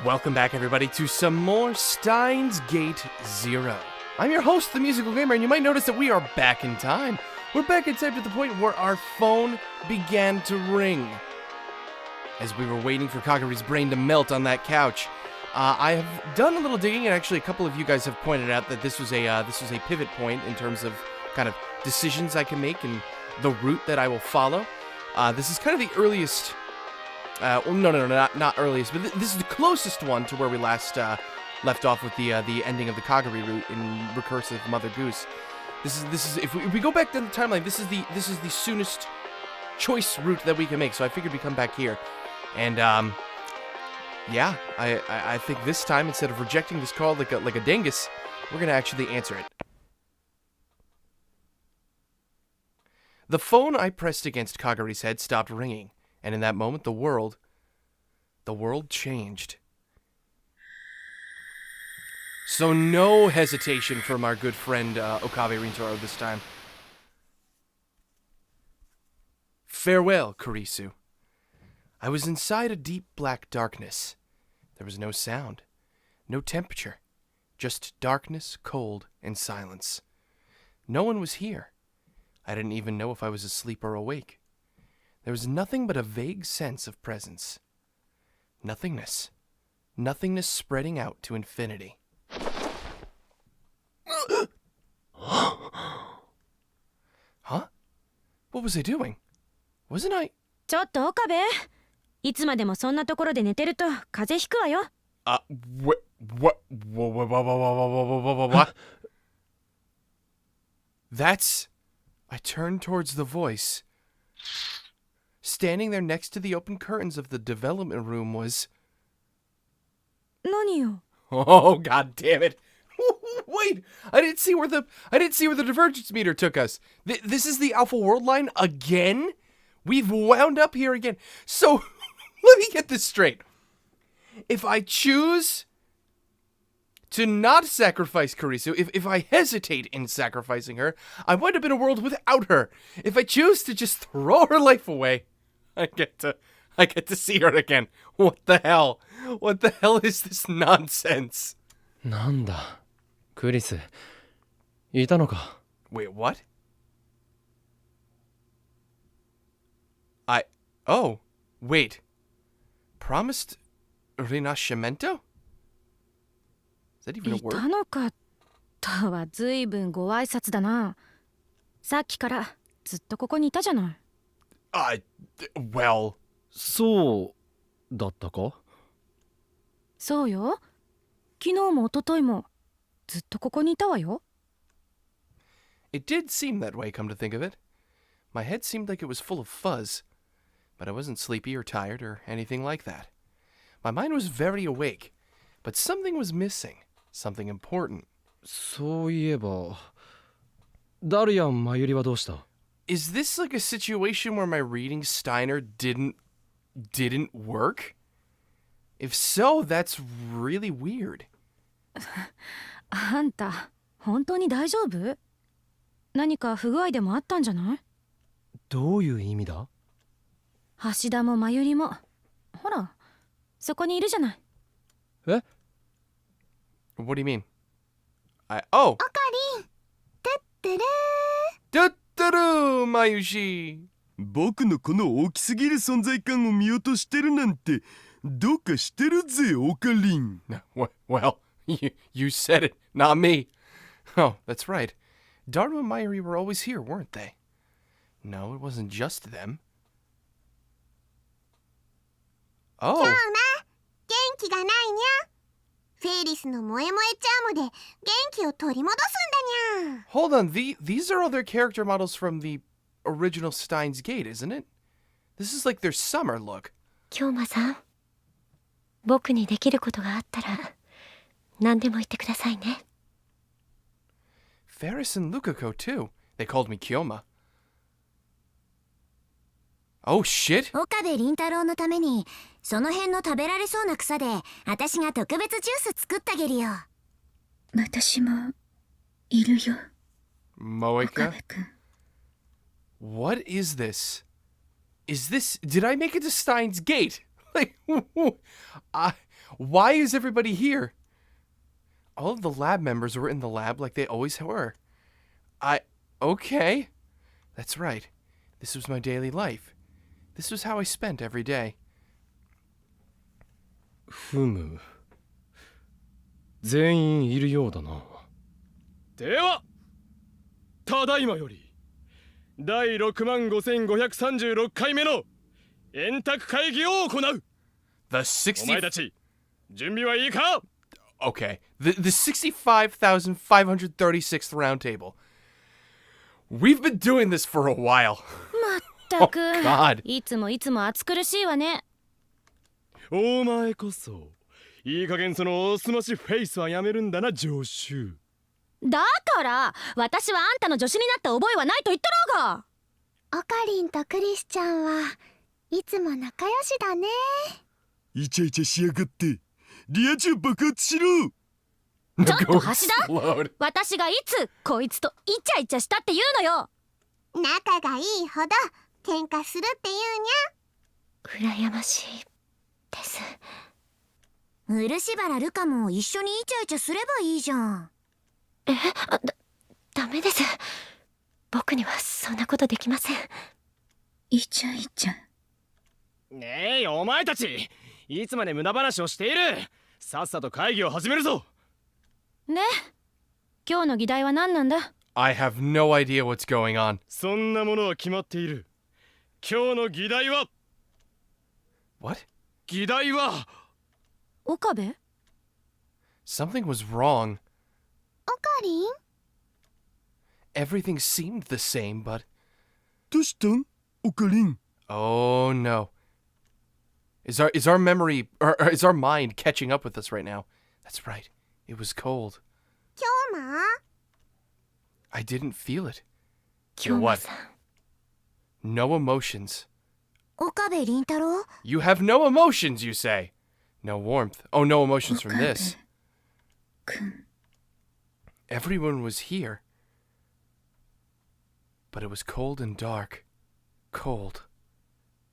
Welcome back, everybody, to some more Steins Gate Zero. I'm your host, the Musical Gamer, and you might notice that we are back in time. We're back in time to the point where our phone began to ring. As we were waiting for Kaguri's brain to melt on that couch, I have done a little digging, and actually a couple of you guys have pointed out that this was a pivot point in terms of kind of decisions I can make and the route that I will follow. This is kind of the earliest... not earliest, but this is the closest one to where we last left off with the ending of the Kaguri route in recursive Mother Goose. This is if we go back to the timeline, this is the soonest choice route that we can make. So I figured we come back here, and yeah, I think this time, instead of rejecting this call like a dingus, we're gonna actually answer it. The phone I pressed against Kaguri's head stopped ringing. And in that moment, the world changed. So no hesitation from our good friend Okabe Rintaro this time. Farewell, Kurisu. I was inside a deep black darkness. There was no sound, no temperature, just darkness, cold, and silence. No one was here. I didn't even know if I was asleep or awake. There was nothing but a vague sense of presence. Nothingness. Nothingness spreading out to infinity. Huh? What was I doing? Wasn't I... ちょっと岡部、いつまでもそんなところで寝てると風邪ひくわよ。What? That's... I turned towards the voice. Standing there next to the open curtains of the development room was... 何よ? Oh, god damn it. Wait, I didn't see where the divergence meter took us. This is the Alpha World line again? We've wound up here again. So, let me get this straight. If I choose to not sacrifice Kurisu, if I hesitate in sacrificing her, I wind up in a world without her. If I choose to just throw her life away, I get to see her again. What the hell? What the hell is this nonsense? なんだ、クリス、いたのか。 Wait, what? Oh, wait. Promised Rinascimento? Is that even a い word? たのかとはずいぶんご挨拶だな。さっきからずっとここにいたじゃない。Well... そうだったか。そうよ。昨日も一昨日もずっとここにいたわよ。It did seem that way, come to think of it. My head seemed like it was full of fuzz, but I wasn't sleepy or tired or anything like that. My mind was very awake, but something was missing, something important. そういえば、ダルやマユリはどうした？ Is this like a situation where my reading Steiner didn't work? If so, that's really weird. あんた、本当に大丈夫？何か不具合でもあったんじゃない？どういう意味だ？橋田もまゆりも、ほら、そこにいるじゃない。え？ What do you mean? Oh! おかりん、てってれー。てってるー、まゆし。僕のこの大きすぎる存在感を見落としてるなんてどうかしてるぜ、オカリン。Well, you said it, not me. Oh, that's right. Daru and Mayuri were always here, weren't they? No, it wasn't just them. Oh. 今日な、元気がないにゃ。フェイリスの萌え萌えチャームで元気を取り戻すんだにゃ。 Hold on, these are all their character models from the original Steins Gate, isn't it? This is like their summer look. 京馬さん、僕にできることがあったら何でも言ってくださいね。 Ferris and Lukako, too. They called me Kyoma. Oh, shit! 岡部倫太郎のためにその辺の食べられそうな草で私が特別ジュース作ってあげるよ。私もいるよ、 Moeka? 岡部くん。 What is this? Did I make it to Steins Gate? Like, Why is everybody here? All of the lab members were in the lab like they always were. Okay. That's right. This was my daily life. This was how I spent every day. ふむ。全員いるようだな。では、ただいまより第65,536回目の円卓会議を行う。 The お前たち、準備はいいか? Okay. The 65,536th round table. We've been doing this for a while. まったく、 God. いつも暑苦しいわね。お前こそ、いい加減そのおすましフェイスはやめるんだな、助手。だから私はあんたの助手になった覚えはないと言ったろうが。オカリンとクリスちゃんはいつも仲良しだね。イチャイチャしやがってリア充爆発しろ。ちょっと橋田 Explode. 私がいつこいつとイチャイチャしたって言うのよ。仲がいいほど喧嘩するって言うにゃ。羨ましいです。漆原ルカも一緒にイチャイチャすればいいじゃん。ダメです。僕にはそんなことできません。イチャイチャ。ねえ、お前たち、いつまで無駄話をしている。さっさと会議を始めるぞ。ね、今日の議題は何なんだ？ I have no idea what's going on. そんなものは決まっている。今日の議題は What? 議題は岡部？ Something was wrong. オカリン？ Everything seemed the same, but... どうしたんオカリン。 Oh no. Is our memory, or is our mind catching up with us right now? That's right. It was cold. 今日も？ I didn't feel it. 京 You're 馬 what? さん。 No emotions. 岡部倫太郎？ You have no emotions, you say. No warmth. Oh, no emotions from this. Everyone was here. But it was cold and dark. Cold.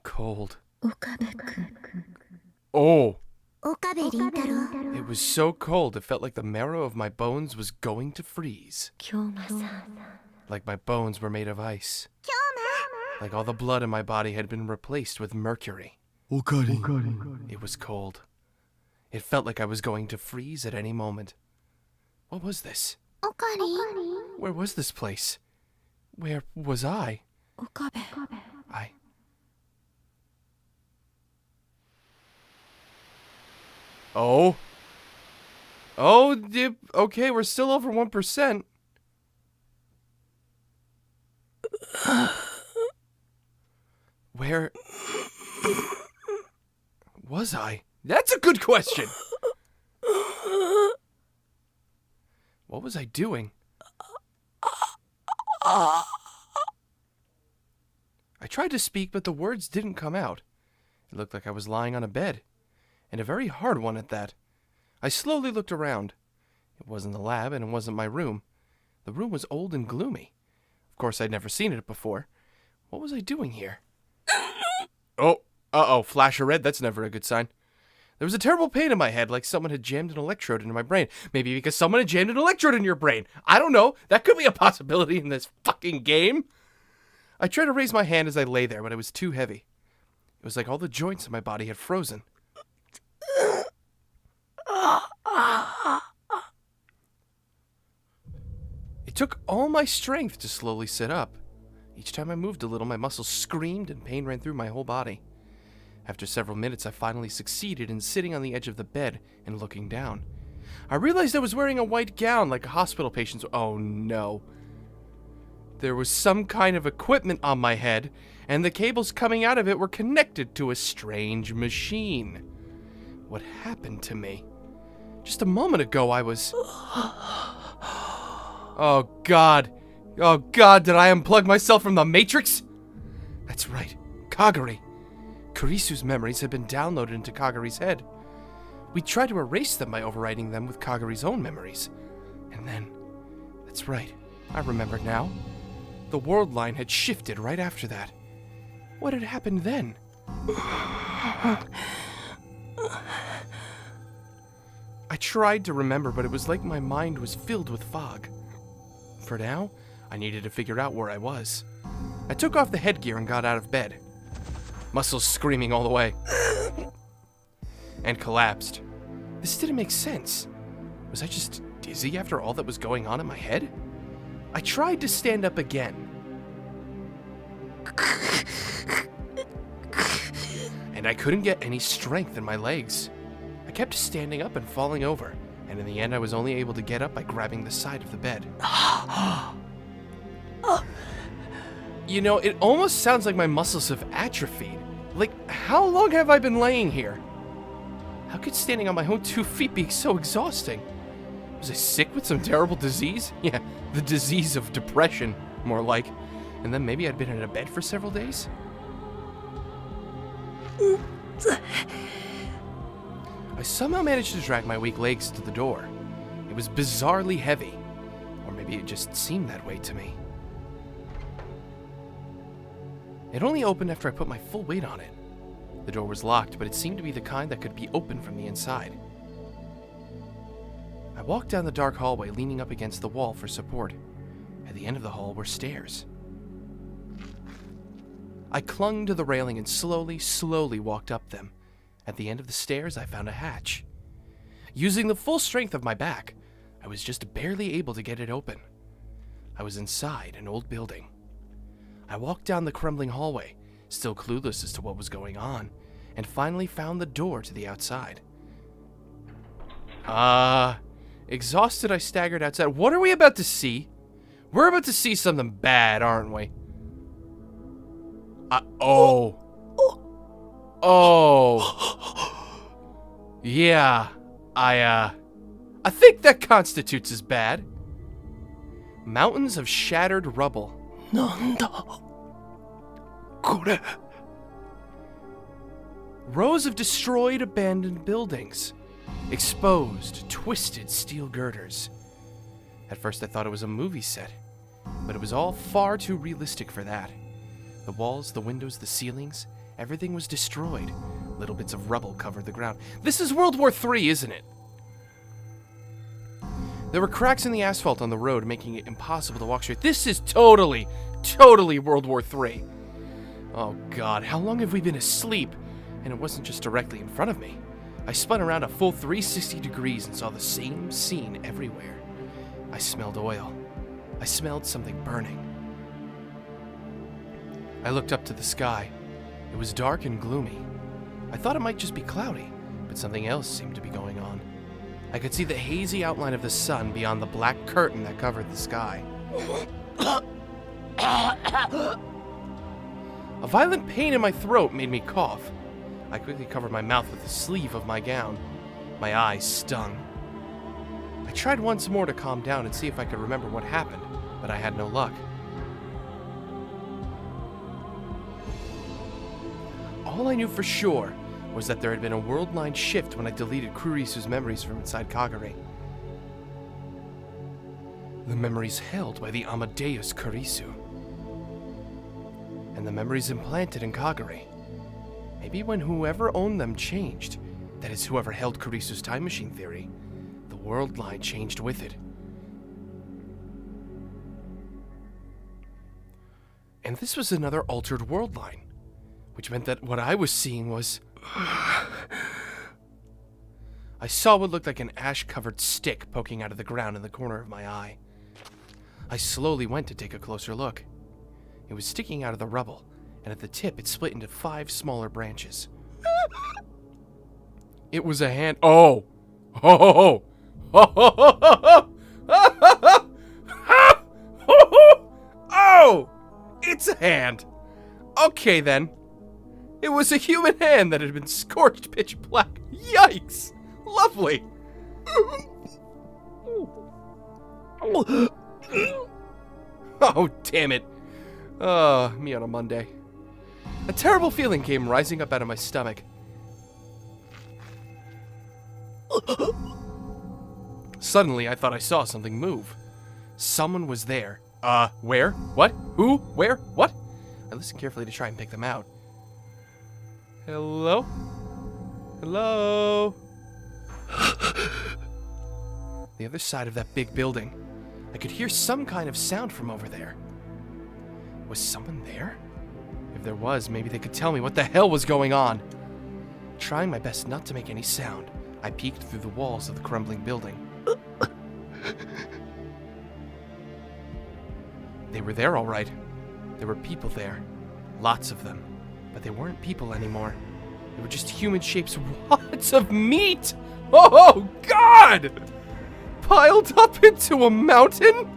Cold. 岡部くん。 Oh, 岡部倫太郎。 it was so cold it felt like the marrow of my bones was going to freeze. 京馬さん。 Like my bones were made of ice. Like all the blood in my body had been replaced with mercury. オカリン。 It was cold. It felt like I was going to freeze at any moment. What was this? オカリン？ Where was this place? Where was I? 岡部。 Oh. Oh, okay, we're still over 1%. Where was I? That's a good question. What was I doing? I tried to speak, but the words didn't come out. It looked like I was lying on a bed, and a very hard one at that. I slowly looked around. It wasn't the lab, and it wasn't my room. The room was old and gloomy. Of course, I'd never seen it before. What was I doing here? Oh, uh-oh, flash of red, that's never a good sign. There was a terrible pain in my head, like someone had jammed an electrode into my brain. Maybe because someone had jammed an electrode in your brain. I don't know. That could be a possibility in this fucking game. I tried to raise my hand as I lay there, but it was too heavy. It was like all the joints in my body had frozen. It took all my strength to slowly sit up. Each time I moved a little, my muscles screamed and pain ran through my whole body. After several minutes, I finally succeeded in sitting on the edge of the bed and looking down. I realized I was wearing a white gown like a hospital patient's. Oh no. There was some kind of equipment on my head, and the cables coming out of it were connected to a strange machine. What happened to me? Just a moment ago, I was... Oh God. Oh God, did I unplug myself from the Matrix? That's right, Kagari. Kurisu's memories had been downloaded into Kagari's head. We tried to erase them by overwriting them with Kagari's own memories. And then, that's right, I remember now. The world line had shifted right after that. What had happened then? I tried to remember, but it was like my mind was filled with fog. For now, I needed to figure out where I was. I took off the headgear and got out of bed, muscles screaming all the way, and collapsed. This didn't make sense. Was I just dizzy after all that was going on in my head? I tried to stand up again, and I couldn't get any strength in my legs. I kept standing up and falling over, and in the end I was only able to get up by grabbing the side of the bed. You know, it almost sounds like my muscles have atrophied. Like, how long have I been laying here? How could standing on my own 2 feet be so exhausting? Was I sick with some terrible disease? Yeah, the disease of depression, more like. And then maybe I'd been in a bed for several days? I somehow managed to drag my weak legs to the door. It was bizarrely heavy. Or maybe it just seemed that way to me. It only opened after I put my full weight on it. The door was locked, but it seemed to be the kind that could be opened from the inside. I walked down the dark hallway, leaning up against the wall for support. At the end of the hall were stairs. I clung to the railing and slowly walked up them. At the end of the stairs, I found a hatch. Using the full strength of my back, I was just barely able to get it open. I was inside an old building. I walked down the crumbling hallway, still clueless as to what was going on, and finally found the door to the outside. Exhausted, I staggered outside. What are we about to see? We're about to see something bad, aren't we? Yeah, I think that constitutes as bad. Mountains of shattered rubble. なんだこれ Rows of destroyed, abandoned buildings. Exposed, twisted steel girders. At first I thought it was a movie set, but it was all far too realistic for that. The walls, the windows, the ceilings, everything was destroyed. Little bits of rubble covered the ground. This is World War III, isn't it? There were cracks in the asphalt on the road, making it impossible to walk straight. This is totally World War III. Oh God, how long have we been asleep? And it wasn't just directly in front of me. I spun around a full 360 degrees and saw the same scene everywhere. I smelled oil. I smelled something burning. I looked up to the sky. It was dark and gloomy. I thought it might just be cloudy, but something else seemed to be going on. I could see the hazy outline of the sun beyond the black curtain that covered the sky. A violent pain in my throat made me cough. I quickly covered my mouth with the sleeve of my gown. My eyes stung. I tried once more to calm down and see if I could remember what happened, but I had no luck. All I knew for sure was that there had been a world-line shift when I deleted Kurisu's memories from inside Kagure. The memories held by the Amadeus Kurisu. And the memories implanted in Kagure. Maybe when whoever owned them changed, that is, whoever held Kurisu's time machine theory, the world line changed with it. And this was another altered world line, which meant that what I was seeing was... I saw what looked like an ash-covered stick poking out of the ground in the corner of my eye. I slowly went to take a closer look. It was sticking out of the rubble, and at the tip it split into 5 smaller branches. It was a hand. Oh! Oh! Oh! It's a hand! Okay then. It was a human hand that had been scorched pitch black. Yikes! Lovely! Oh, damn it. Me on a Monday. A terrible feeling came rising up out of my stomach. Suddenly, I thought I saw something move. Someone was there. Where? What? Who? Where? What? I listened carefully to try and pick them out. Hello? Hello? The other side of that big building. I could hear some kind of sound from over there. Was someone there? If there was, maybe they could tell me what the hell was going on. Trying my best not to make any sound, I peeked through the walls of the crumbling building. They were there all right. There were people there. Lots of them. But they weren't people anymore. They were just human-shaped wads of meat! Oh, God! Piled up into a mountain?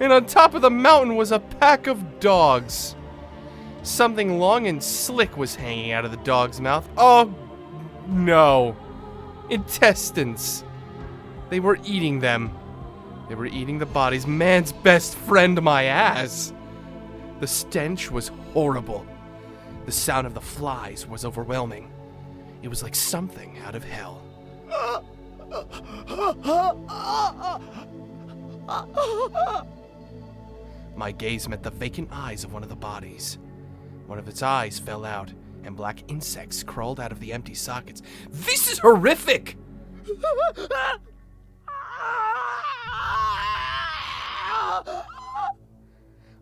And on top of the mountain was a pack of dogs. Something long and slick was hanging out of the dog's mouth. Oh, no. Intestines. They were eating them. They were eating the bodies. Man's best friend, my ass. The stench was horrible. The sound of the flies was overwhelming. It was like something out of hell. My gaze met the vacant eyes of one of the bodies. One of its eyes fell out, and black insects crawled out of the empty sockets. This is horrific!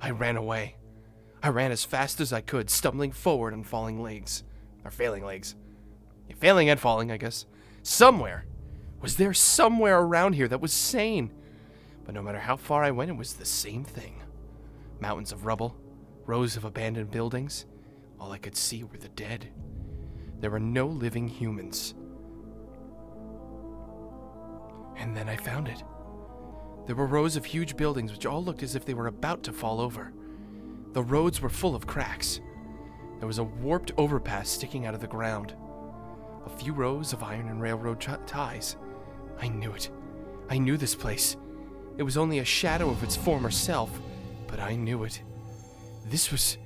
I ran away. I ran as fast as I could, stumbling forward on falling legs. Or failing legs. Yeah, failing and falling, I guess. Somewhere. Was there somewhere around here that was sane? But no matter how far I went, it was the same thing. Mountains of rubble, rows of abandoned buildings. All I could see were the dead. There were no living humans. And then I found it. There were rows of huge buildings which all looked as if they were about to fall over. The roads were full of cracks. There was a warped overpass sticking out of the ground. A few rows of iron and railroad ties. I knew it. I knew this place. It was only a shadow of its former self, but I knew it. This was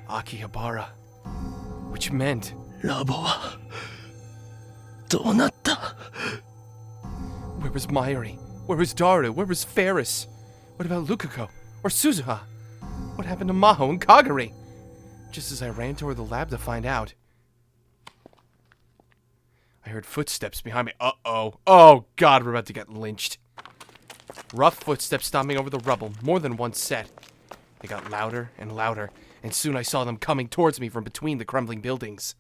Akihabara, which meant... ラボはどうなった Where was Mayuri? Where was Daru? Where was Ferris? What about Lukako? Or Suzuha? What happened to Maho and Kagari? Just as I ran toward the lab to find out, I heard footsteps behind me. Uh-oh. Oh, God, we're about to get lynched. Rough footsteps stomping over the rubble, more than one set. They got louder and louder, and soon I saw them coming towards me from between the crumbling buildings.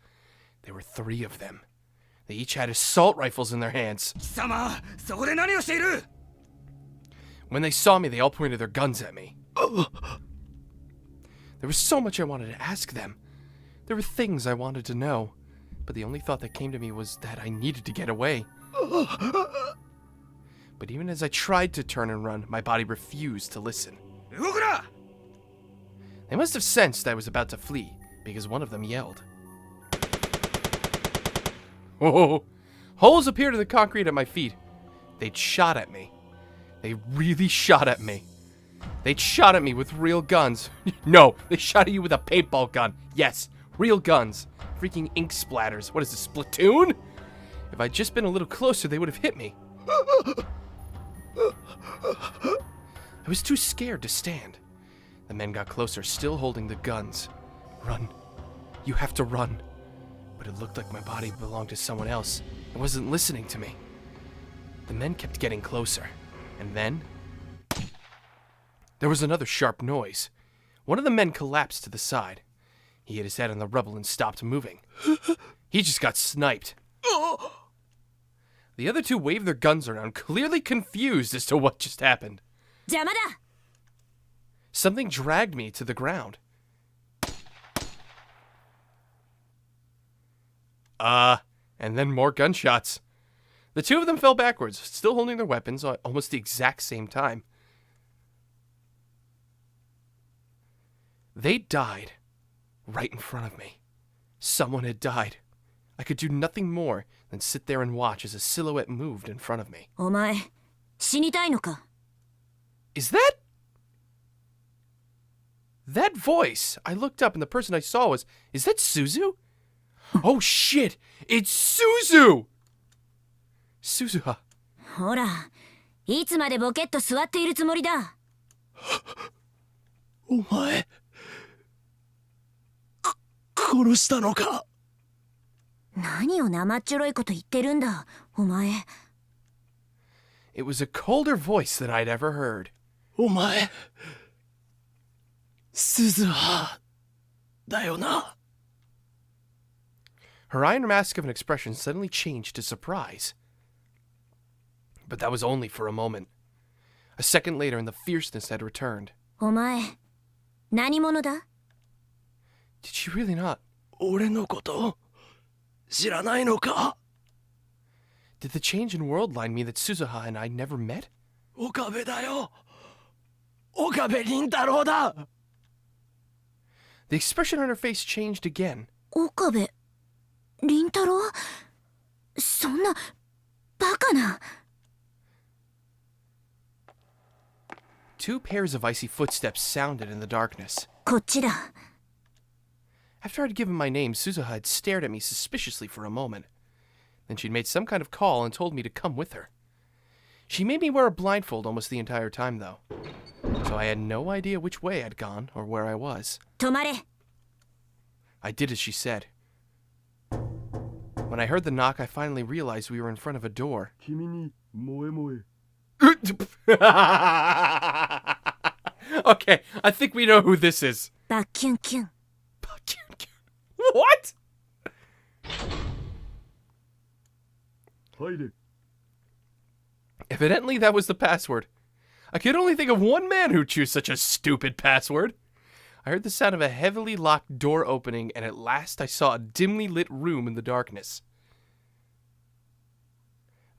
There were 3 of them. They each had assault rifles in their hands. When they saw me, they all pointed their guns at me. There was so much I wanted to ask them. There were things I wanted to know, but the only thought that came to me was that I needed to get away. But even as I tried to turn and run, my body refused to listen. They must have sensed I was about to flee, because one of them yelled. Oh! Holes appeared in the concrete at my feet. They'd shot at me. They really shot at me. They'd shot at me with real guns. No, they shot at you with a paintball gun. Yes, real guns. Freaking ink splatters. What is this, Splatoon? If I'd just been a little closer, they would have hit me. I was too scared to stand. The men got closer, still holding the guns. Run. You have to run. But it looked like my body belonged to someone else. It wasn't listening to me. The men kept getting closer. And then... there was another sharp noise. One of the men collapsed to the side. He hit his head on the rubble and stopped moving. He just got sniped. The other 2 waved their guns around, clearly confused as to what just happened. 邪魔だ! Something dragged me to the ground. And then more gunshots. The 2 of them fell backwards, still holding their weapons at almost the exact same time. They died right in front of me. Someone had died. I could do nothing more than sit there and watch as a silhouette moved in front of me. お前、死にたいのか? Is that... that voice? I looked up and the person I saw was... is that Suzu? Oh shit! It's Suzu! Suzuha. ほら、いつまでボケっと座っているつもりだ? お前殺したのか? 何を生っちょろいこと言ってるんだ、お前。It was a colder voice than I'd ever heard. お前鈴葉だよな。 Her iron mask of an expression suddenly changed to surprise. But that was only for a moment. A second later, and the fierceness had returned. お前何者だ？ Did she really not? 俺のこと知らないのか？ Did the change in world line mean that Suzuha and I never met? 岡部だよ。岡部倫太郎だ。 The expression on her face changed again. 岡部倫太郎？そんなバカな。 Two pairs of icy footsteps sounded in the darkness. こっちだ。 After I'd given my name, Suzuha had stared at me suspiciously for a moment. Then she'd made some kind of call and told me to come with her. She made me wear a blindfold almost the entire time, though. So I had no idea which way I'd gone or where I was. 止まれ。 I did as she said. When I heard the knock, I finally realized we were in front of a door. 君に萌え萌え。 Okay, I think we know who this is. バッキュンキュン。 What? 入れ。 Evidently, that was the password. I could only think of one man who'd choose such a stupid password. I heard the sound of a heavily locked door opening, and at last I saw a dimly lit room in the darkness.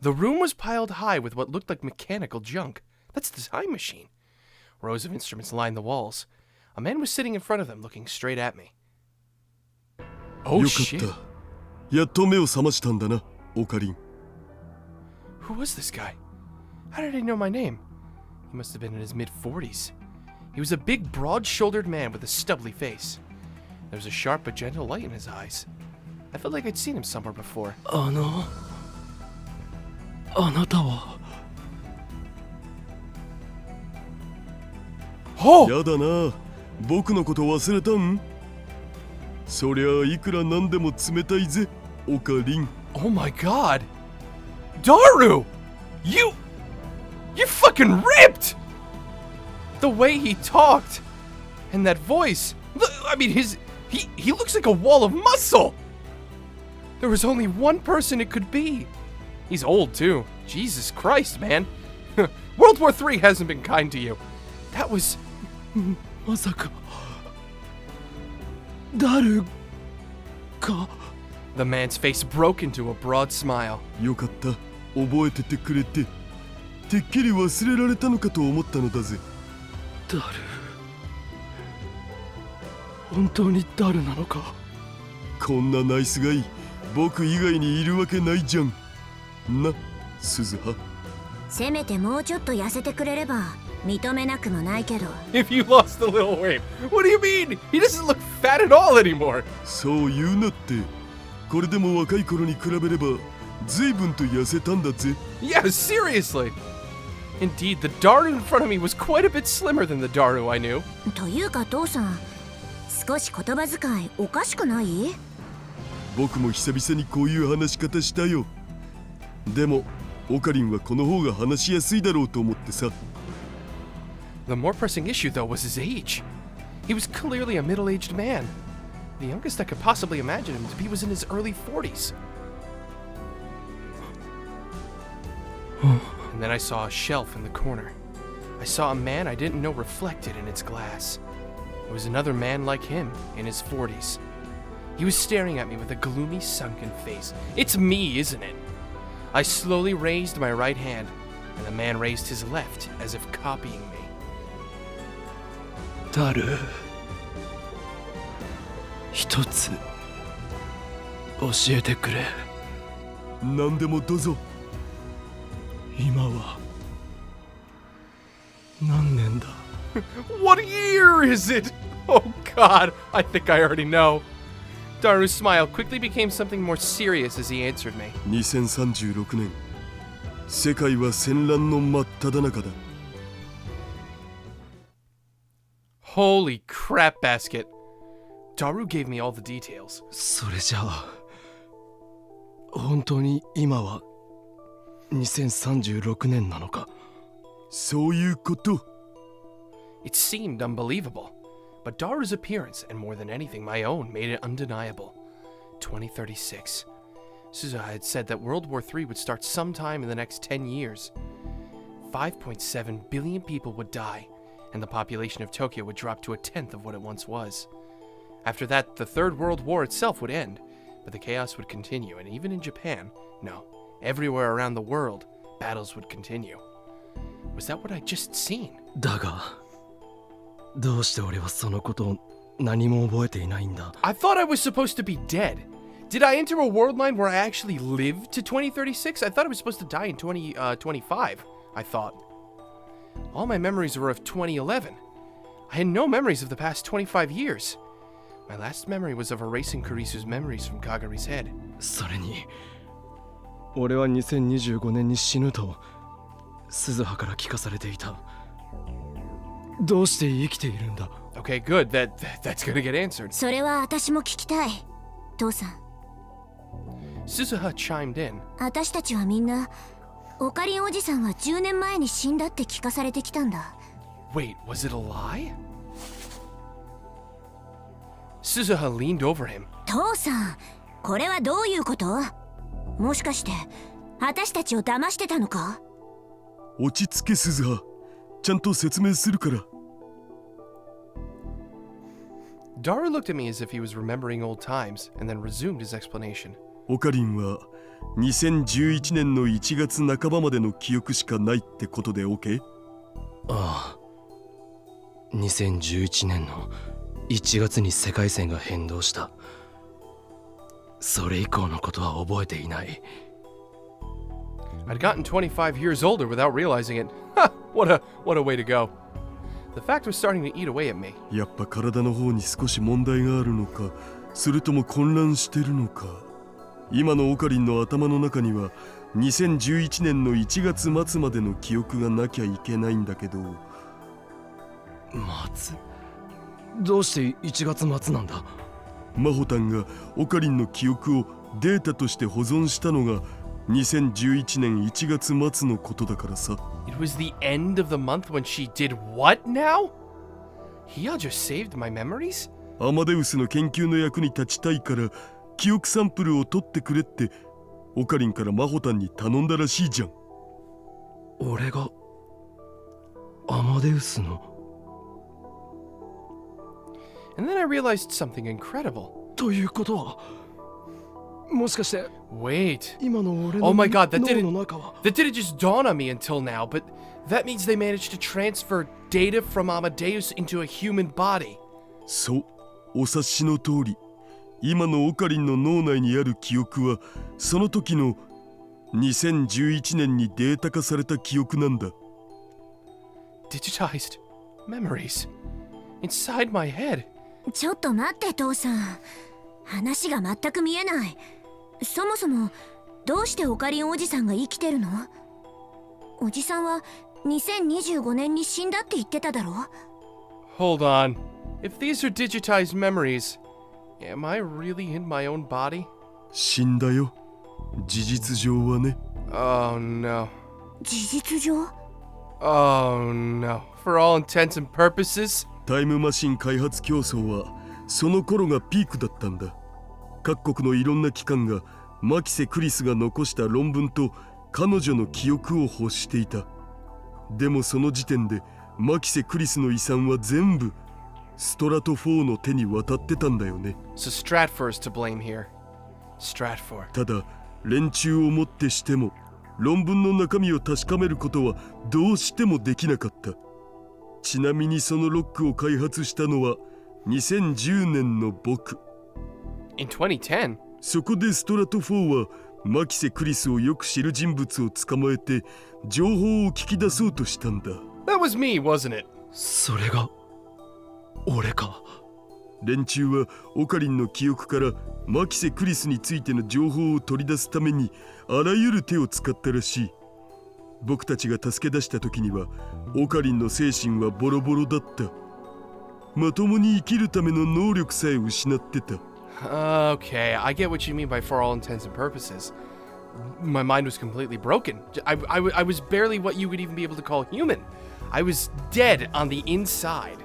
The room was piled high with what looked like mechanical junk. That's the time machine. Rows of instruments lined the walls. A man was sitting in front of them, looking straight at me. Oh, よか shit. った。やっと目を覚ましたんだな、オカリン。 Who was this guy? How did he know my name? He must have been in his mid-40s. He was a big, broad-shouldered man with a stubbly face. There was a sharp but gentle light in his eyes. I felt like I'd seen him somewhere before. あなたは。 Oh! やだな、僕のこと忘れたん？そりゃいくらなんでも冷たいぜ、オカリン。 Oh my god! Daru! You fucking ripped! The way he talked! And that voice! I mean, he looks like a wall of muscle! There was only one person it could be. He's old too. Jesus Christ, man. World War III hasn't been kind to you. That was... まさかダルか。 The man's face broke into a broad smile. よかった、覚えててくれて。てっきり忘れられたのかと思ったのだぜ。ダル本当にダルなのか。こんなナイスガイ、僕以外にいるわけないじゃん。な、鈴葉。せめてもうちょっと痩せてくれれば認めなくもないけど。 If you lost a little weight. What do you mean? He doesn't look fat at all anymore. そう言うなって。これでも若い頃に比べれば随分と痩せたんだぜ。 Yeah, seriously. Indeed, the Daru in front of me was quite a bit slimmer than the Daru I knew. というか父さん、少し言葉遣いおかしくない？僕も久々にこういう話し方したよ。でもオカリンはこの方が話しやすいだろうと思ってさ。 The more pressing issue, though, was his age. He was clearly a middle-aged man. The youngest I could possibly imagine him to be was in his early 40s. And then I saw a shelf in the corner. I saw a man I didn't know reflected in its glass. It was another man like him, in his 40s. He was staring at me with a gloomy, sunken face. It's me, isn't it? I slowly raised my right hand, and the man raised his left, as if copying me. ダル一つ教えてくれ。何でもどうぞ。今は何年だ。 What year is it? Oh god, I think I already know. Daru's smile quickly became something more serious as he answered me. 2036年。世界は戦乱の真っ只中だ。 Holy crap basket. Daru gave me all the details. それじゃあ本当に今は。2036年なのか。そういうこと。 It seemed unbelievable, but Daru's appearance, and more than anything my own, made it undeniable. 2036. Suzuha had said that World War III would start sometime in the next 10 years. 5.7 billion people would die, and the population of Tokyo would drop to a tenth of what it once was. After that, the Third World War itself would end, but the chaos would continue, and even in Japan, no, everywhere around the world, battles would continue. Was that what I'd just seen? だが、どうして俺はそのことを何も覚えていないんだ。 I thought I was supposed to be dead. Did I enter a world line where I actually lived to 2036? I thought I was supposed to die in 2025, I thought. All my memories were of 2011. I had no memories of the past 25 years. My last memory was of erasing Kurisu's memories from Kagari's head. それに、俺は2025年に死ぬと鈴葉から聞かされていた。どうして生きているんだ。 Okay, good. That's gonna get answered. それは私も聞きたい。父さん、 Suzuha chimed in. 私たちはみんなオカリンおじさんは10年前に死んだって聞かされてきたんだ。 Wait, was it a lie? Suzuha leaned over him. 父さん、これはどういうこと？もしかして私たちを騙してたのか？落ち着け鈴葉。ちゃんと説明するから。 Daru looked at me as if he was remembering old times, and then resumed his explanation. オカリンは2011年の1月半ばまでの記憶しかないってことで OK？ ああ、2011年の1月に世界線が変動した。それ以降のことは覚えていない。 I'd gotten 25 years older without realizing it. Ha! What a way to go. The fact was starting to eat away at me. やっぱ体の方に少し問題があるのか、それとも混乱してるのか。今のオカリンの頭の中には2011年の1月末までの記憶がなきゃいけないんだけど。末？どうして1月末なんだ。マホタンがオカリンの記憶をデータとして保存したのが2011年1月末のことだからさ。 It was the end of the month when she did what now? Hia just saved my memories? アマデウスの研究の役に立ちたいから記憶サンプルを取ってくれってオカリンからマホタンに頼んだらしいじゃん。俺がアマデウスの。 And then I realized something incredible. ということは、もしかして Wait. 今の俺の Oh my god, 脳の中は。 that didn't just dawn on me until now, but that means they managed to transfer data from Amadeus into a human body. そう、お察しの通り。今のオカリンの脳内にある記憶はその時の2011年にデータ化された記憶なんだ。 Digitized memories inside my head. ちょっと待って父さん、話が全く見えない。そもそもどうしてオカリンおじさんが生きてるの？おじさんは2025年に死んだって言ってただろ？ Hold on. If these are digitized memories, am I really in my own body? 死んだよ。事実上はね。 Oh no. 事実上？ Oh no. For all intents and purposes? タイムマシン開発競争はその頃がピークだったんだ。各国のいろんな機関がマキセ・クリスが残した論文と彼女の記憶を欲していた。でもその時点でマキセ・クリスの遺産は全部ストラト4の手に渡ってたんだよね。 So Stratfor is to blame here. Stratfor. ただ連中をもってしても論文の中身を確かめることはどうしてもできなかった。ちなみにそのロックを開発したのは2010年の僕。 In 2010? そこでストラト4はマキセ・クリスをよく知る人物を捕まえて情報を聞き出そうとしたんだ。 That was me, wasn't it? それが俺か。連中はオカリンの記憶からマキセ・クリスについての情報を取り出すためにあらゆる手を使ったらしい。僕たちが助け出した時にはオカリンの精神はボロボロだった。まともに生きるための能力さえ失ってた。 Okay, I get what you mean by for all intents and purposes. my mind was completely broken. I was barely what you would even be able to call human. I was dead on the inside,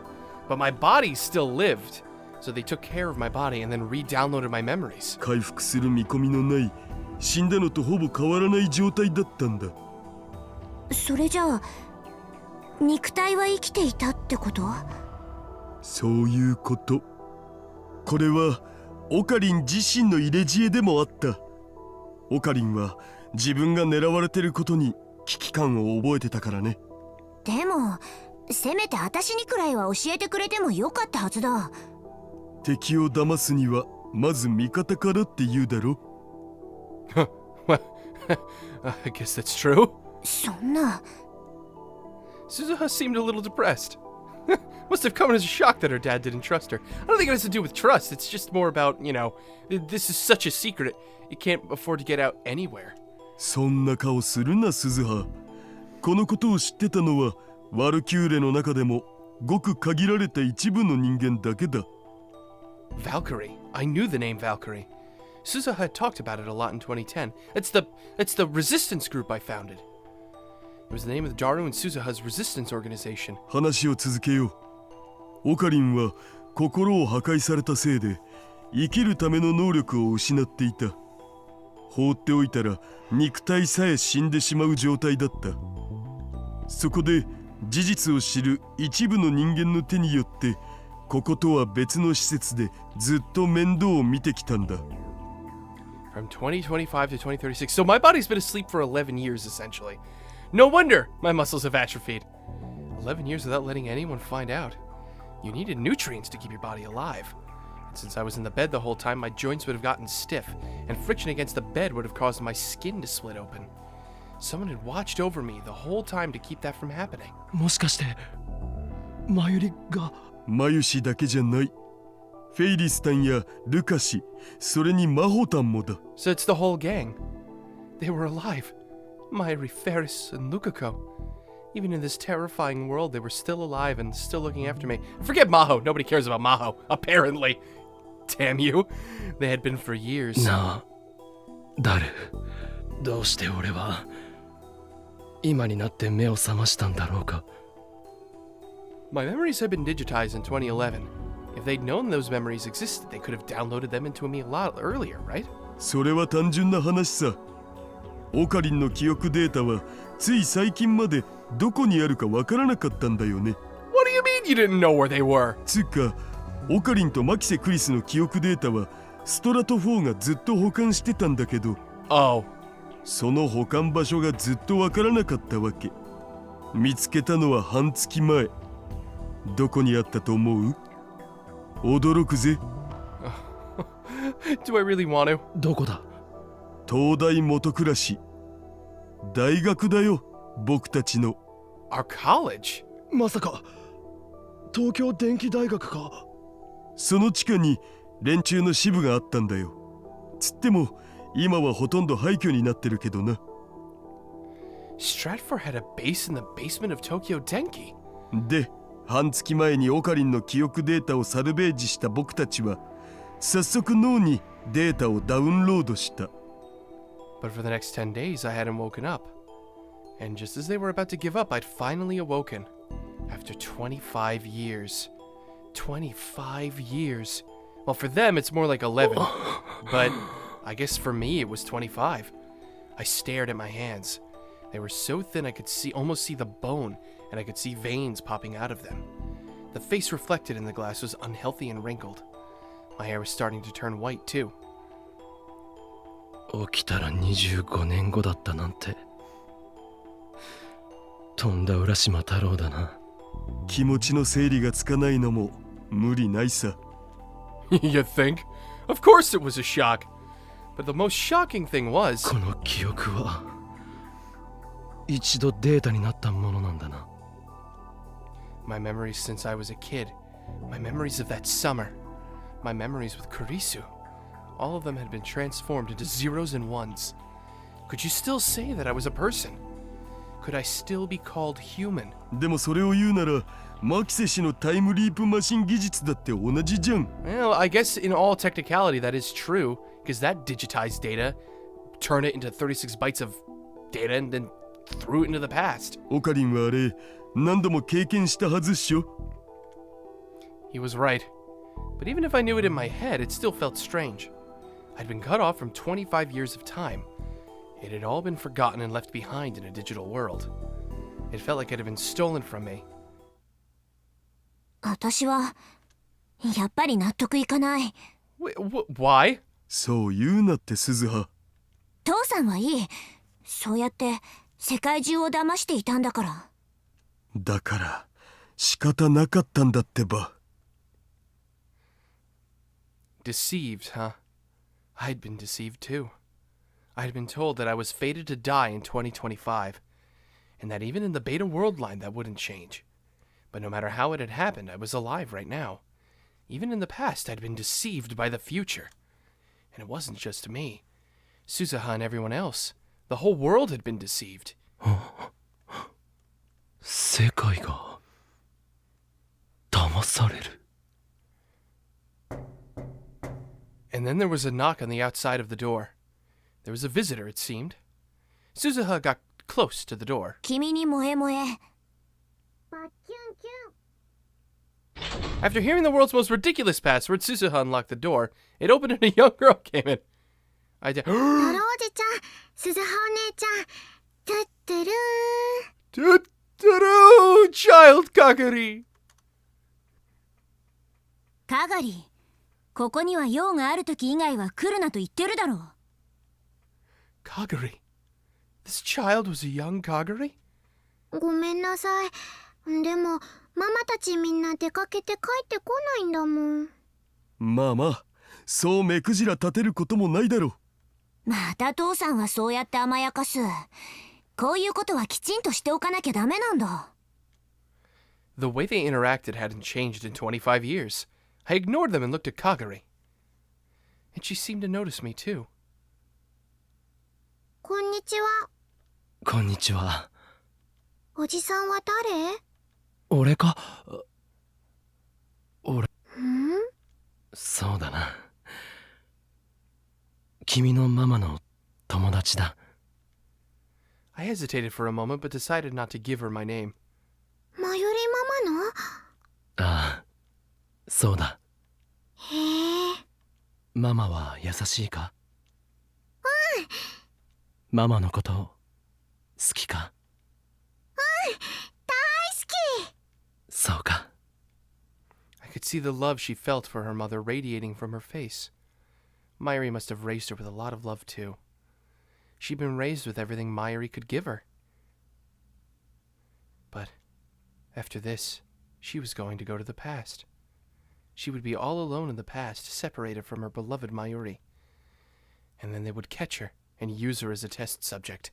but my body still lived. So they took care of my body and then re-downloaded my memories. 回復する見込みのない死んだのとほぼ変わらない状態だったんだ。それじゃあ肉体は生きていたってこと？そういうこと。これはオカリン自身の入れ知恵でもあった。オカリンは自分が狙われてることに危機感を覚えてたからね。でもせめて私にくらいは教えてくれてもよかったはずだ。敵を騙すにはまず味方からって言うだろ。Well, I guess that's true. そんな。Suzuha seemed a little depressed. Must have come as a shock that her dad didn't trust her. I don't think it has to do with trust. It's just more about, this is such a secret. It can't afford to get out anywhere. そんな顔するな、鈴葉。このことを知ってたのはワルキューレの中でもごく限られた一部の人間だけだ。Valkyrie. I knew the name Valkyrie. Suzuha had talked about it a lot in 2010. It's the resistance group I founded. It was the name of Daru and Suzuha's resistance organization. 話を続けよう。オカリンは心を破壊されたせいで生きるための能力を失っていた。放っておいたら肉体さえ死んでしまう状態だった。そこで事実を知る一部の人間の手によってこことは別の施設でずっと面倒を見てきたんだ。From 2025 to 2036. So my body's been asleep for 11 years, essentially. No wonder my muscles have atrophied. 11 years without letting anyone find out. You needed nutrients to keep your body alive. And since I was in the bed the whole time, my joints would have gotten stiff, and friction against the bed would have caused my skin to split open. Someone had watched over me the whole time to keep that from happening. もしかしてマユリがマユシだけじゃない。フェイリスタンやルカシ、それにマホタンもだ。So it's the whole gang. They were alive. Mairi, Ferris, and Lukako. Even in this terrifying world, they were still alive and still looking after me. Forget Maho. Nobody cares about Maho, apparently. Damn you. They had been for years. なあ、ダル、どうして俺は今になって目を覚ましたんだろうか。My memories had been digitized in 2011. If they'd known those memories existed, they could have downloaded them into me a lot earlier, right? それは単純な話さ。オカリンの記憶データはつい最近までどこにあるかわからなかったんだよね。What do you mean you didn't know where they were? つうか、オカリンとマキセ・クリスの記憶データはストラト4がずっと保管してたんだけど、Oh. その保管場所がずっとわからなかったわけ。見つけたのは半月前。どこにあったと思う？驚くぜ。Do I really want to? どこだ？東大元暮らし。大学だよ、僕たちの。Our college? まさか東京電機大学か。その地下に連中の支部があったんだよ。つっても今はほとんど廃墟になってるけどな。Stratfor had a base in the basement of Tokyo Denki. で、半月前にオカリンの記憶データをサルベージした僕たちは早速脳にデータをダウンロードした。But for the next 10 days, I hadn't woken up. And just as they were about to give up, I'd finally awoken. After 25 years. 25 years. Well, for them, it's more like 11. But I guess for me, it was 25. I stared at my hands. They were so thin I could almost see the bone, and I could see veins popping out of them. The face reflected in the glass was unhealthy and wrinkled. My hair was starting to turn white, too. 起きたら25年後だったなんて。とんだ浦島太郎だな。気持ちの整理がつかないのも無理ないさ。You think? Of course it was a shock. But the most shocking thing was... この記憶は一度データになったものなんだな。My memories since I was a kid. My memories of that summer. My memories with Kurisu. All of them had been transformed into zeros and ones. Could you still say that I was a person? Could I still be called human? でもそれを言うならマキセ氏のタイムリープマシン技術だって同じじゃん。Well, I guess in all technicality that is true, because that digitized data turn it into 36 bytes of data and then threw it into the past. オカリンはあれ何度も経験したはずっしょ。 He was right. But even if I knew it in my head, it still felt strange. I'd been cut off from 25 years of time. It had all been forgotten and left behind in a digital world. It felt like it had been stolen from me. 私はやっぱり納得いかない。 Why? そう言うなって鈴葉。父さんはいい。そうやって世界中を騙していたんだから。だから仕方なかったんだってば。 Deceived, huh? I'd been deceived too. I'd been told that I was fated to die in 2025, and that even in the beta world line that wouldn't change. But no matter how it had happened, I was alive right now. Even in the past, I'd been deceived by the future. And it wasn't just me. Suzuha and everyone else. The whole world had been deceived. 世界が騙される。 And then there was a knock on the outside of the door. There was a visitor, it seemed. Suzuha got close to the door. 君に萌え萌え。 After hearing the world's most ridiculous password, Suzuha unlocked the door. It opened and a young girl came in. I did. タロおじちゃん、鈴葉お姉ちゃん、トゥットゥルー。Daru, child Kagari. カガリ、ここには用がある時以外は来るなと言ってるだろう。 Kagari? This child was a young Kagari? ごめんなさい。でもママたちみんな出かけて帰ってこないんだもん。まあまあそう目くじら立てることもないだろう。また父さんはそうやって甘やかす。こういうことはきちんとしておかなきゃダメなんだ。 The way they interacted hadn't changed in 25 years. I ignored them and looked at Kagari. And she seemed to notice me too. こんにちは。こんにちは。おじさんは誰？俺か？俺。ん？そうだな。君のママの友達だ。I hesitated for a moment but decided not to give her my name. まゆりママの？ああ、そうだ。へえ。ママは優しいか？うん。ママのこと好きか？うん、大好き。そうか。I could see the love she felt for her mother radiating from her face. Mayuri must have raised her with a lot of love too. She'd been raised with everything Mayuri could give her. But after this, she was going to go to the past. She would be all alone in the past, separated from her beloved Mayuri. And then they would catch her and use her as a test subject.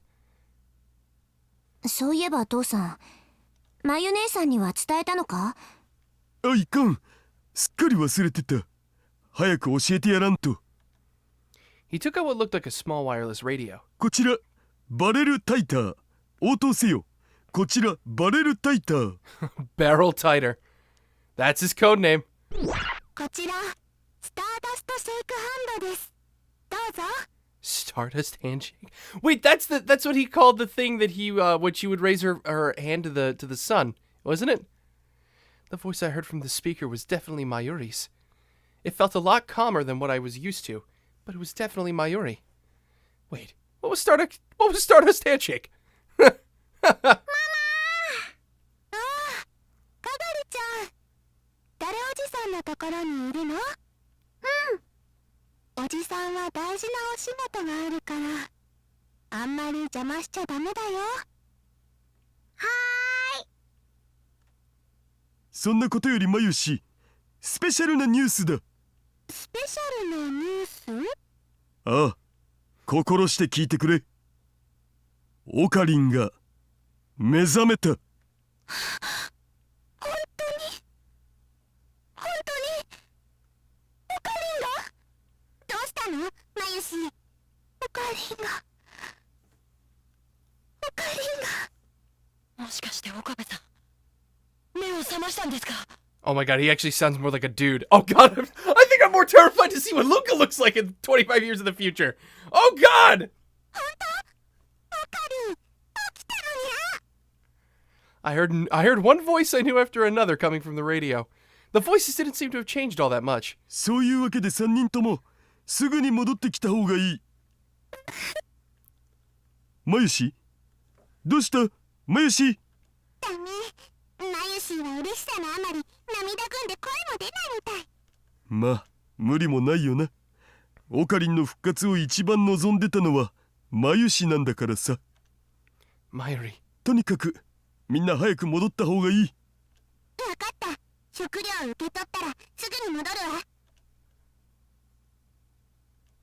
そういえば父さん、まゆ姉さんには伝えたのか？あ、いかん。すっかり忘れてた。早く教えてやらんと。 He took out what looked like a small wireless radio. こちらバレルタイター。応答せよ。こちらバレルタイター。 Barrel tighter. That's his code name. こちらスターダストシェイクハンドです。どうぞ。 Stardust handshake. Wait, that's what he called the thing that he when she would raise her hand to the sun, wasn't it? The voice I heard from the speaker was definitely Mayuri's. It felt a lot calmer than what I was used to, but it was definitely Mayuri. Wait, what was Stardust handshake? ママ！ああ、かがりちゃん。誰おじさんのところにいるの？うん。おじさんは大事なお仕事があるから、あんまり邪魔しちゃダメだよ。はーい。そんなことよりまゆし、スペシャルなニュースだ。スペシャルなニュース？ああ、心して聞いてくれ。オカリンが目覚めた。本当にオカリンが？どうしたの？まゆし。オカリンがもしかして岡部さん、目を覚ましたんですか？ Oh my god, he actually sounds more like a dude. Oh god, I think I'm more terrified to see what Luca looks like in 25 years in the future. Oh god! I heard one voice I knew after another coming from the radio. The voices didn't seem to have changed all that much. そういうわけで3人ともすぐに戻ってきた方がいい。マユシ、どうした？マユシ。ダメ。マユシーは嬉しさのあまり涙ぐんで声も出ないみたい。まあ無理もないよな。オカリンの復活を一番望んでたのはマユシなんだからさ。マユリ。とにかくみんな早く戻った方がいい。わかった。食料を受け取ったらすぐに戻るわ。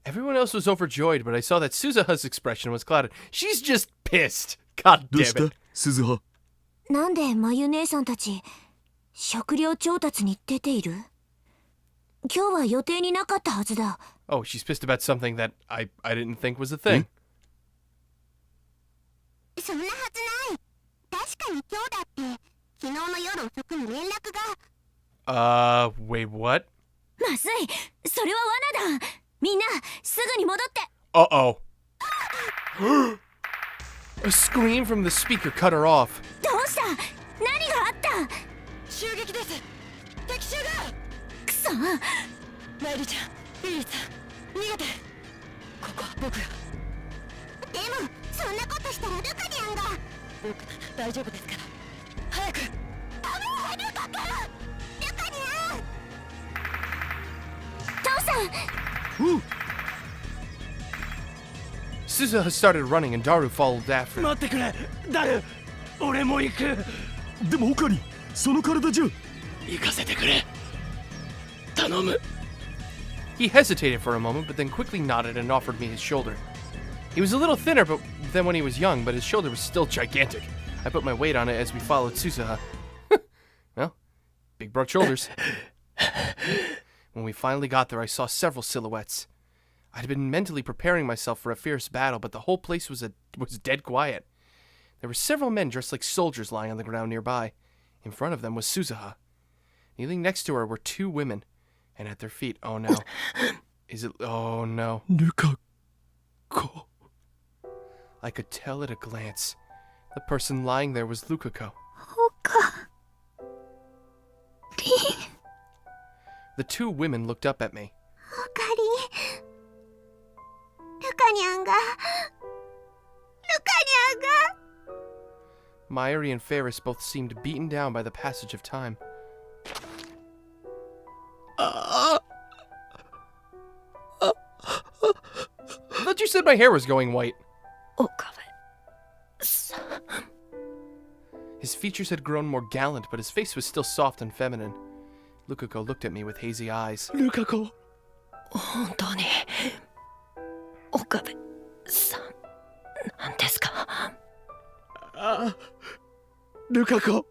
Everyone else was overjoyed, but I saw that Suzuha's expression was clouded. She's just pissed. God どう damn した it. 鈴葉。なんでマユ姉さんたち食料調達に出ている？今日は予定になかったはずだ。Oh, she's pissed about something that I didn't think was a thing. そんなはずない。確かに今日だって昨日の夜遅くに連絡が。Wait, what? まずい。それは罠だ。みんなすぐに戻って。Uh-oh. A scream from the speaker cut her off. どうした？何があった？襲撃です。敵襲だ。くそ。マイルちゃん、リリーさん、逃げて。ここは僕が。でもそんなことしたらルカニャンが。僕なら大丈夫ですから。早く。ダメ、ルカ君。ルカニャン。父さん。Suzuha started running and Daru followed after. 待ってくれ、ダル。俺も行く。でもオカリン、その体じゃ。行かせてくれ。頼む。He hesitated for a moment, but then quickly nodded and offered me his shoulder. He was a little thinner than when he was young, but his shoulder was still gigantic. I put my weight on it as we followed Suzuha. Well, big broad shoulders. When we finally got there, I saw several silhouettes. I'd been mentally preparing myself for a fierce battle, but the whole place was dead quiet. There were several men dressed like soldiers lying on the ground nearby. In front of them was Suzuha. Kneeling next to her were two women, and at their feet, oh no. Oh no. Lukako. I could tell at a glance. The person lying there was Lukako. The two women looked up at me. オカリン。ルカニャンが。Mayuri and Ferris both seemed beaten down by the passage of time. I thought you said my hair was going white. His features had grown more gallant, but his face was still soft and feminine. Lukako looked at me with hazy eyes. ルカコ。本当に岡部さんなんですか？あ、ルカコ。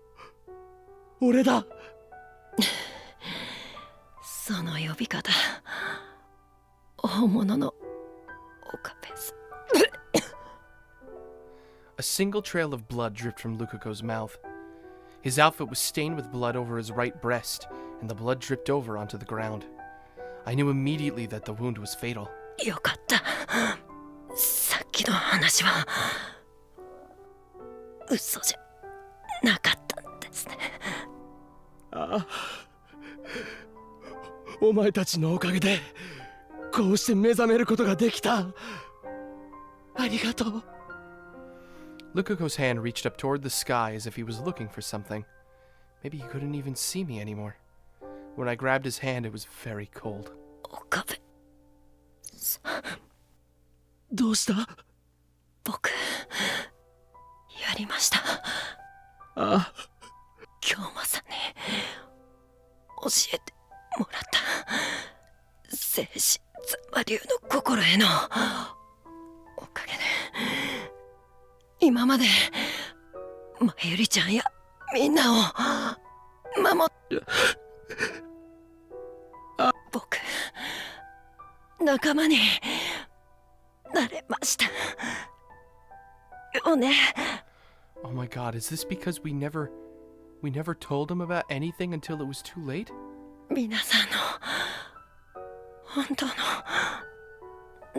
俺だ。その呼び方、大物の岡部さん。A single trail of blood dripped from Lukako's mouth. His outfit was stained with blood over his right breast, and the blood dripped over onto the ground. I knew immediately that the wound was fatal. よかった。さっきの話は嘘じゃなかったんですね。ああ、お前たちのおかげでこうして目覚めることができた。ありがとう。Lukako's hand reached up toward the sky as if he was looking for something. Maybe he couldn't even see me anymore. When I grabbed his hand, it was very cold. 岡部さん、どうした？僕やりました。ああ、京馬さんに教えてもらった静止ザマ流の心へのおかげで今までまゆりちゃんやみんなを守って僕仲間になれましたよね。Oh my god, is this because we never told him about anything until it was too late? 皆さんの本当の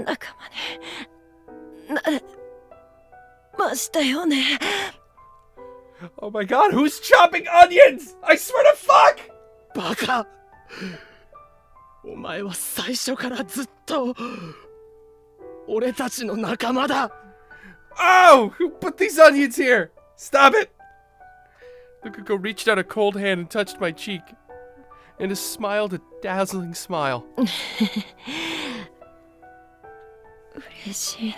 仲間に慣れましたよね。 Oh my god, who's chopping onions? I swear to fuck! バカ。お前は最初からずっと俺たちの仲間だ。 Oh! Who put these onions here? Stop it! Lukako reached out a cold hand and touched my cheek. And smiled a dazzling smile. 嬉しいな。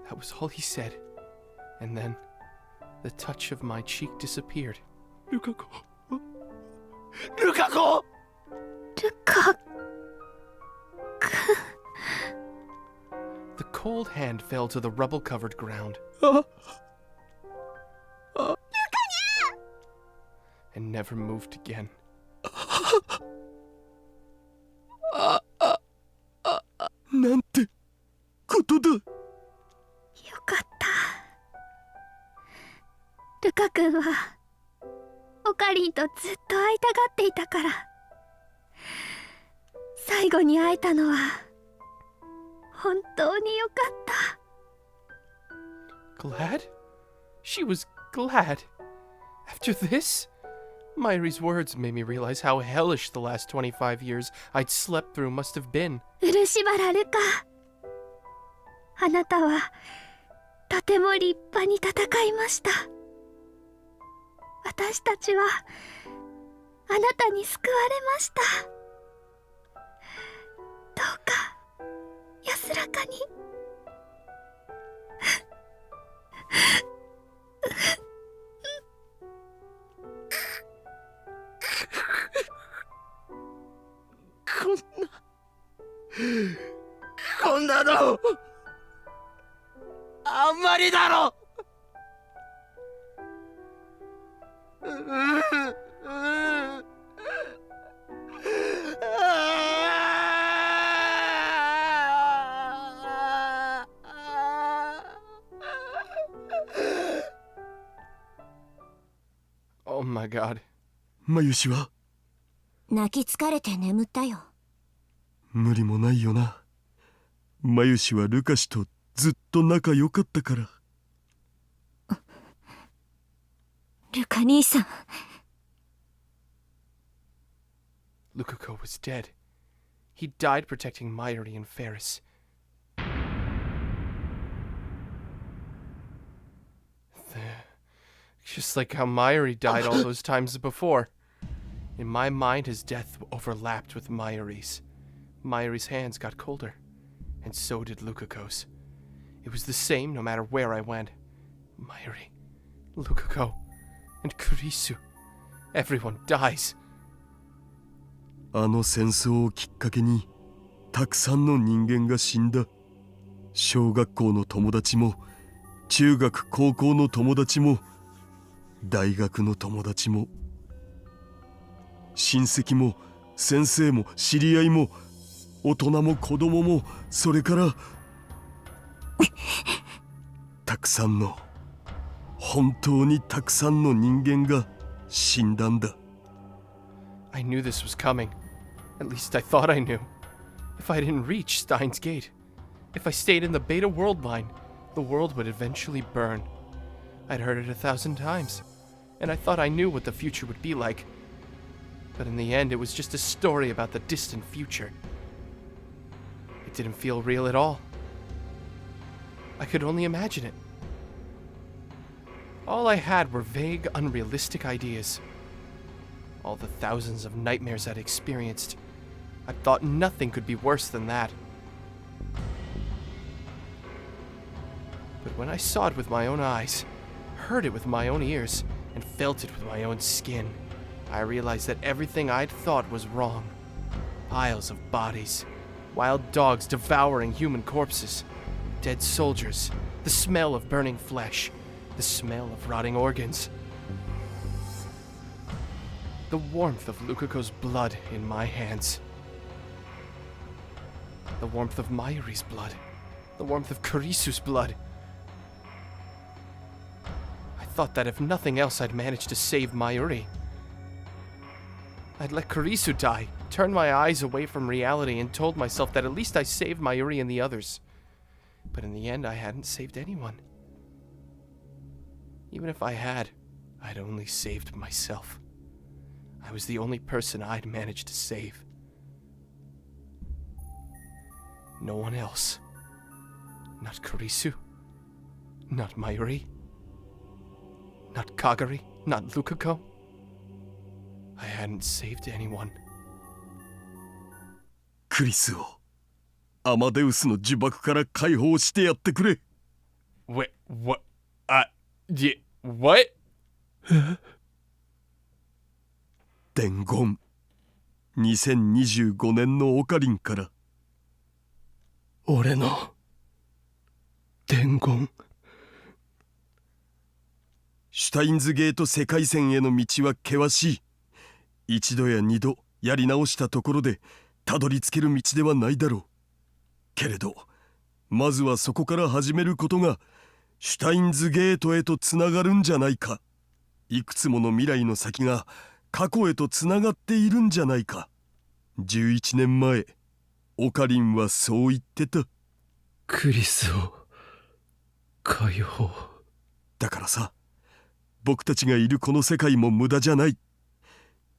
That was all he said. And then, the touch of my cheek disappeared. ルカコ。ルカコ。ルカ The cold hand fell to the rubble-covered ground. And never moved again. なんてことだ。よかった。ルカ君はオカリンとずっと会いたがっていたから。最後に会えたのは本当によかった。 Glad? She was glad. After this? Myri's words made me realize how hellish the last 25 years I'd slept through must have been. 漆原ルカ、あなたはとても立派に戦いました。私たちはあなたに救われました。どうか安らかに。こんなのあんまりだろ。Oh my god. マユシは泣き疲れて眠ったよ。無理もないよな。マユシはルカシとずっと仲良かったから。ルカ兄さん。Lukako was dead. He died protecting Myri and Ferris. Just like how Myri died all those times before. In my mind, his death overlapped with Myri's. Myri's hands got colder, and so did Lukako's. It was the same no matter where I went. Myri, Lukako, and Kurisu. Everyone dies. あの戦争をきっかけにたくさんの人間が死んだ。小学校の友達も中学高校の友達も大学の友達も親戚も先生も知り合いも大人も子供も、それからたくさんの本当にたくさんの人間が死んだんだ。 I knew this was coming. At least I thought I knew. If I didn't reach Steins Gate, if I stayed in the Beta World Line, the world would eventually burn. I'd heard it 1,000 times, and I thought I knew what the future would be like. But in the end, it was just a story about the distant future. It didn't feel real at all. I could only imagine it. All I had were vague, unrealistic ideas. All the thousands of nightmares I'd experienced, I thought nothing could be worse than that. But when I saw it with my own eyes, heard it with my own ears, and felt it with my own skin, I realized that everything I'd thought was wrong. Piles of bodies, wild dogs devouring human corpses, dead soldiers, the smell of burning flesh, the smell of rotting organs. The warmth of Lukako's blood in my hands. The warmth of Mayuri's blood. The warmth of Kurisu's blood. I thought that if nothing else I'd manage to save Mayuri. I'd let Kurisu die, turned my eyes away from reality and told myself that at least I saved Mayuri and the others. But in the end, I hadn't saved anyone. Even if I had, I'd only saved myself. I was the only person I'd managed to save. No one else. Not Kurisu. Not Mayuri. Not Kagari. Not Lukako. I hadn't saved anyone. クリスをアマデウスの呪縛から解放してやってくれ。 Wait, what? What? 伝言2025年のオカリンから。俺の伝言。シュタインズゲート世界線への道は険しい。一度や二度やり直したところでたどり着ける道ではないだろう。けれどまずはそこから始めることがシュタインズゲートへとつながるんじゃないか。いくつもの未来の先が過去へとつながっているんじゃないか。11年前オカリンはそう言ってた。クリスを解放。だからさ、僕たちがいるこの世界も無駄じゃない。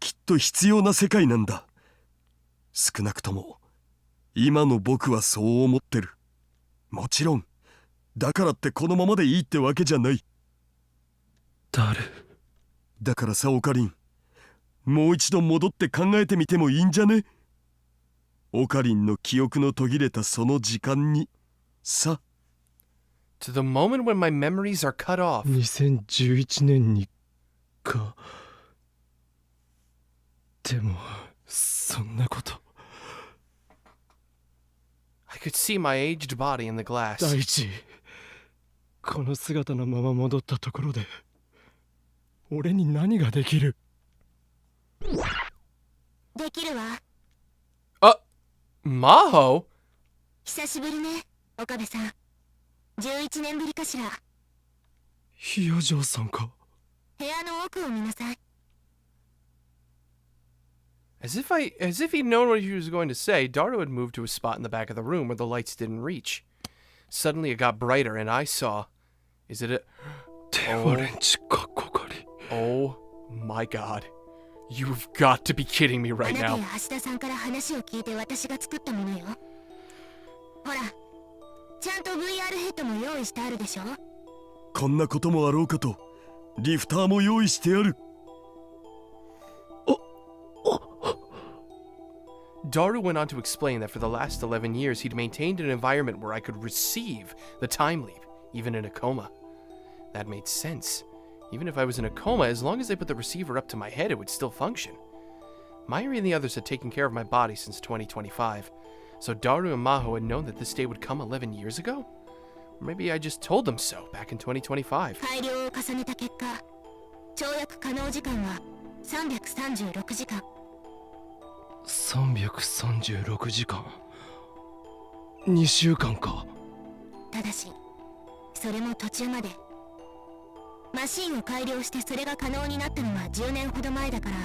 きっと必要な世界なんだ。少なくとも今の僕はそう思ってる。もちろんだからってこのままでいいってわけじゃない。ダル。だからさオカリン、もう一度戻って考えてみてもいいんじゃね。オカリンの記憶の途切れたその時間にさ。 To the moment when my memories are cut off. 2011年にか。でもそんなこと。 I could see my aged body in the glass. 第一、この姿のまま戻ったところで俺に何ができる。できるわ。 Maho? 久しぶりね、岡部さん。11年ぶりかしら。ひよ嬢さんか。部屋の奥を見なさい。 As if he'd known what he was going to say, Daru had moved to a spot in the back of the room where the lights didn't reach. Suddenly it got brighter and I saw... Is it a... 電話レンチかっこかり。 Oh my god. You've got to be kidding me あ right なた now. や橋田さんから話を聞いて私が作ったものよ。ほら、ちゃんと VR ヘッドも用意してあるでしょ。こんなこともあろうかとリフターも用意してある。 Daru went on to explain that for the last 11 years he'd maintained an environment where I could receive the time leap, even in a coma. That made sense. Even if I was in a coma, as long as they put the receiver up to my head, it would still function. Mayuri and the others had taken care of my body since 2025, so Daru and Maho had known that this day would come 11 years ago? Or maybe I just told them so back in 2025. 改良を重ねた結果、跳躍可能時間は336時間。 336時間。2週間か。ただし、それも途中まで。マシンを改良してそれが可能になったのは10年ほど前だから、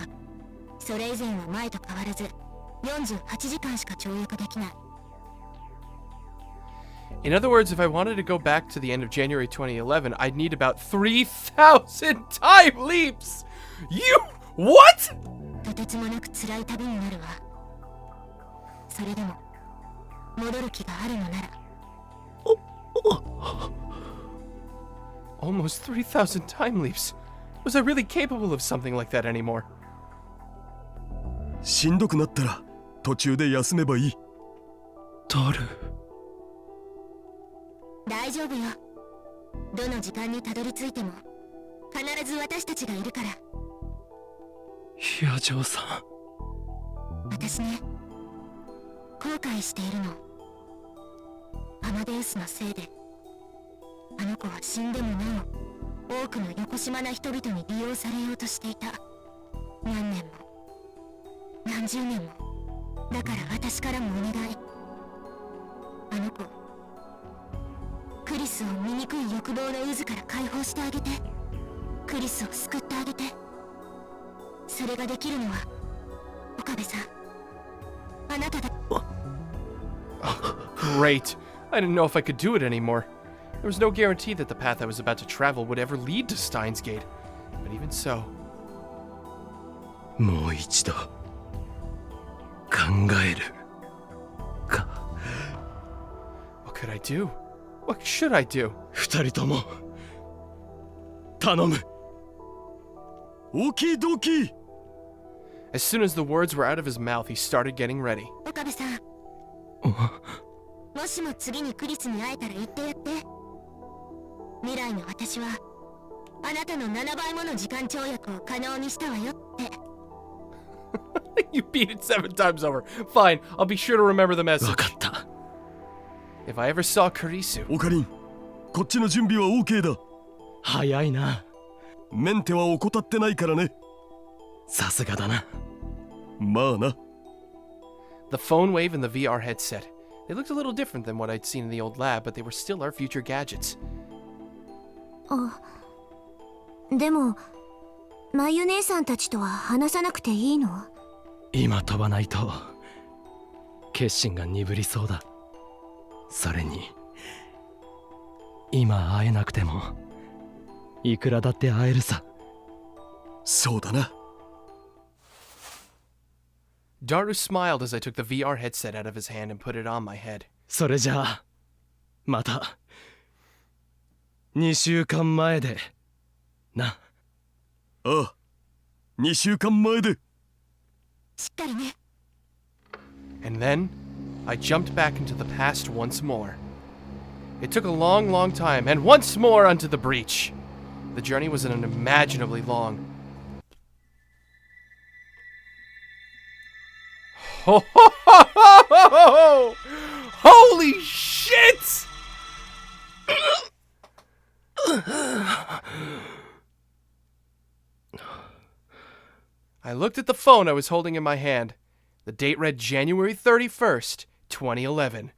それ以前は前と変わらず48時間しか跳躍できない。 In other words, if I wanted to go back to the end of January 2011, I'd need about 3,000 time leaps! You... What?! とてつもなく辛い旅になるわ。それでも戻る気があるのなら。 Almost 3,000 time leaps. Was I really capable of something like that anymore? しんどくなったら途中で休めばいい。ダル。大丈夫よ。どの時間にたどり着いても必ず私たちがいるから。ひや嬢さん。私ね、後悔しているの。アマデウスのせいで。あの子は死んでもなお多くの横島な人々に利用されようとしていた。何年も何十年も。だから私からもお願い。あの子、クリスを醜い欲望の渦から解放してあげて。クリスを救ってあげて。それができるのは岡部さん、あなただ Great. I didn't know if I could do it anymore. There was no guarantee that the path I was about to travel would ever lead to Steins Gate. But even so, もう一度考えるか。 what could I do? What should I do? 二人とも頼む。オキドキ。 As soon as the words were out of his mouth, he started getting ready. 岡部さんもしも次にクリスに会えたら言ってやって。未来の私はあなたの7倍もの時間跳躍を可能にしたわよって。You beat it 7 times over. Fine, I'll be sure to remember the わ message. かった。 If I ever saw Kurisu, オカリン、こっちの準備は OK だ。早いな。メンテは怠ってないからね。さすがだな。まあな。 the phone wave and the VR headset. They looked a little different than what I'd seen in the old lab, but they were still our future gadgets. あ、でもまゆ姉さんたちとは話さなくていいの？今飛ばないと決心が鈍りそうだ。それに今会えなくてもいくらだって会えるさ。そうだな。Daru smiled as I took the VR headset out of his hand and put it on my head. それじゃあまた2週間前でな。ああ、2週間前で。しっかりね。 And then, I jumped back into the past once more. It took a long, long time, and once more onto the breach. The journey was unimaginably long. Ho ho ho ho ho ho! Holy shit! I looked at the phone I was holding in my hand. The date read January 31st, 2011.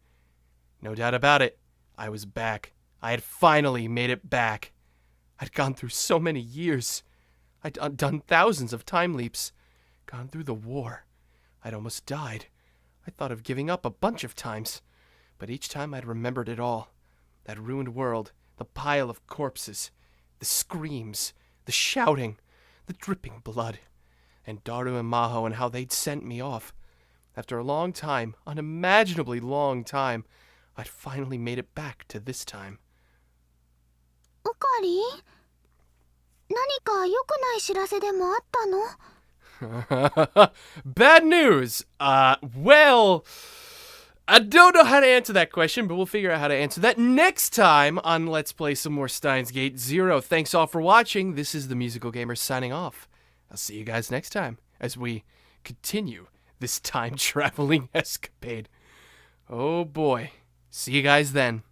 No doubt about it, I was back. I had finally made it back. I'd gone through so many years. I'd done thousands of time leaps. Gone through the war. I'd almost died. I thought of giving up a bunch of times. But each time I'd remembered it all. That ruined world, the pile of corpses, the screams, the shouting, the dripping blood. And Daru and Maho and how they'd sent me off. After a long time, unimaginably long time, I'd finally made it back to this time. おかりん、何か良くない知らせでもあったの？ Bad news! Well, I don't know how to answer that question, but we'll figure out how to answer that next time on Let's Play some more Steins Gate Zero. Thanks all for watching. This is the Musical Gamer signing off. I'll see you guys next time as we continue this time-traveling escapade. Oh boy. See you guys then.